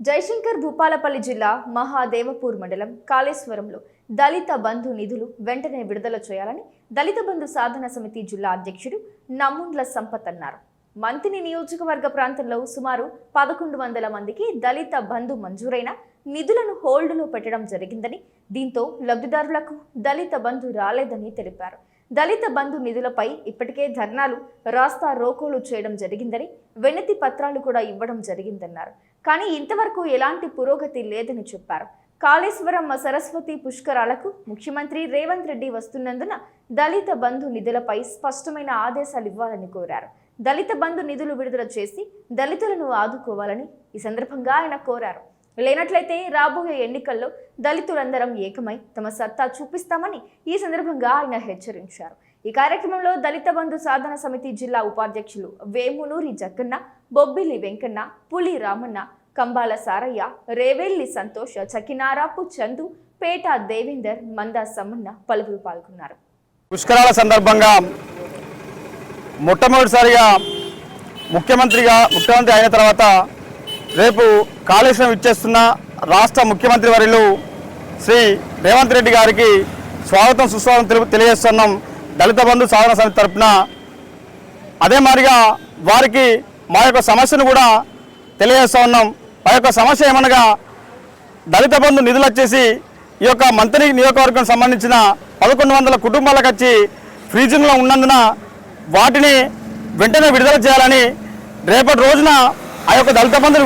జయశంకర్ భూపాలపల్లి జిల్లా మహాదేవపూర్ మండలం కాళేశ్వరంలో దళిత బంధు నిధులు వెంటనే విడుదల చేయాలని దళిత బంధు సాధన సమితి జిల్లా అధ్యక్షుడు నమ్ముండ్ల సంపత్ అన్నారు. మంతిని నియోజకవర్గ ప్రాంతంలో సుమారు 1100 మందికి దళిత బంధు మంజూరైన నిధులను హోల్డ్లో పెట్టడం జరిగిందని, దీంతో లబ్ధిదారులకు దళిత బంధు రాలేదని తెలిపారు. దళిత బంధు నిధులపై ఇప్పటికే ధర్నాలు, రాస్తా రోకోలు చేయడం జరిగిందని, వినతి పత్రాలు కూడా ఇవ్వడం జరిగిందన్నారు. కానీ ఇంతవరకు ఎలాంటి పురోగతి లేదని చెప్పారు. కాళేశ్వరం సరస్వతి పుష్కరాలకు ముఖ్యమంత్రి రేవంత్ రెడ్డి వస్తున్నందున దళిత బంధు నిధులపై స్పష్టమైన ఆదేశాలు ఇవ్వాలని కోరారు. దళిత బంధు నిధులు విడుదల చేసి దళితులను ఆదుకోవాలని ఈ సందర్భంగా ఆయన కోరారు. లేనట్లయితే రాబోయే ఎన్నికల్లో దళితులందరం ఏకమై తమ సత్తా చూపిస్తామని ఈ సందర్భంగా ఆయన హెచ్చరించారు. ఈ కార్యక్రమంలో దళిత బంధు సాధన సమితి జిల్లా ఉపాధ్యక్షులు వేమునూరి జక్కన్న, బొబ్బిలి వెంకన్న, పులి రామన్న, కంబాల సారయ్య, రేవెల్లి సంతోష్, చకినారాపు చందు, పేట దేవేందర్, మందా సమ్మన్న పలువురు పాల్గొన్నారు. పుష్కరాల సందర్భంగా మొట్టమొదటిసారిగా ముఖ్యమంత్రి అయిన తర్వాత రేపు కాళేశ్వరం ఇచ్చేస్తున్న రాష్ట్ర ముఖ్యమంత్రి వర్యులు శ్రీ రేవంత్ రెడ్డి గారికి స్వాగతం సుస్వాగతం తెలియజేస్తున్నాం దళిత బంధు సాధన సమితి తరఫున. అదే మాదిరిగా వారికి మా యొక్క సమస్యను కూడా తెలియజేస్తూ ఉన్నాం. మా యొక్క సమస్య ఏమనగా దళిత బంధు నిధులు వచ్చేసి ఈ యొక్క మంత్రి నియోజకవర్గం సంబంధించిన 1100 కుటుంబాలకు వచ్చి ఫ్రీజింగ్లో ఉన్నందున వాటిని వెంటనే విడుదల చేయాలని రేపటి రోజున ఆ యొక్క దళిత బంధు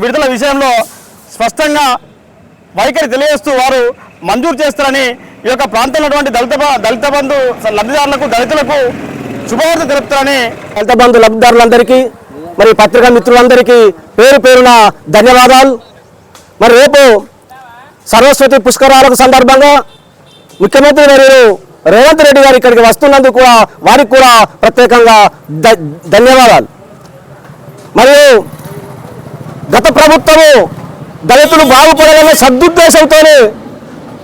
విడుదల విషయంలో స్పష్టంగా వైఖరి తెలియజేస్తూ వారు మంజూరు చేస్తారని ఈ యొక్క ప్రాంతంలో ఉన్నటువంటి దళిత బంధు లబ్ధిదారులకు, దళితులకు శుభవార్త తెలుపుతారని దళిత బంధు లబ్ధిదారులందరికీ, మరి పత్రికా మిత్రులందరికీ పేరు పేరున ధన్యవాదాలు. మరి రేపు సరస్వతి పుష్కరాలకు సందర్భంగా ముఖ్యమంత్రి వర్యులు రేవంత్ రెడ్డి గారు ఇక్కడికి వస్తున్నందుకు కూడా వారికి కూడా ప్రత్యేకంగా ధన్యవాదాలు. మరియు గత ప్రభుత్వము దళితులు బాగుపడాలనే సదుద్దేశంతోనే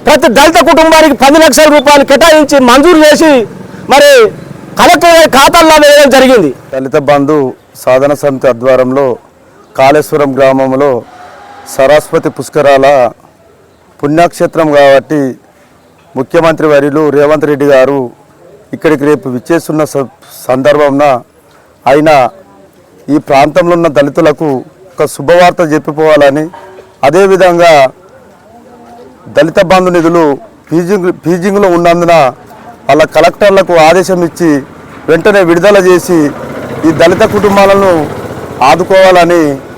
ప్రతి దళిత కుటుంబానికి 10 లక్షల రూపాయలు కేటాయించి మంజూరు చేసి మరి కలెక్టర్ ఖాతాల్లో వేయడం జరిగింది. దళిత బంధు సాధన సమితి ఆధ్వర్యంలో కాళేశ్వరం గ్రామంలో సరస్వతి పుష్కరాల పుణ్యక్షేత్రం కాబట్టి ముఖ్యమంత్రి వర్యులు రేవంత్ రెడ్డి గారు ఇక్కడికి రేపు విచ్చేస్తున్న సందర్భంన ఆయన ఈ ప్రాంతంలో ఉన్న దళితులకు ఒక శుభవార్త చెప్పిపోవాలని, అదేవిధంగా దళిత బంధు నిధులు ఫీజింగ్లో ఉన్నందున వాళ్ళ కలెక్టర్లకు ఆదేశం ఇచ్చి వెంటనే విడుదల చేసి ఈ దళిత కుటుంబాలను ఆదుకోవాలని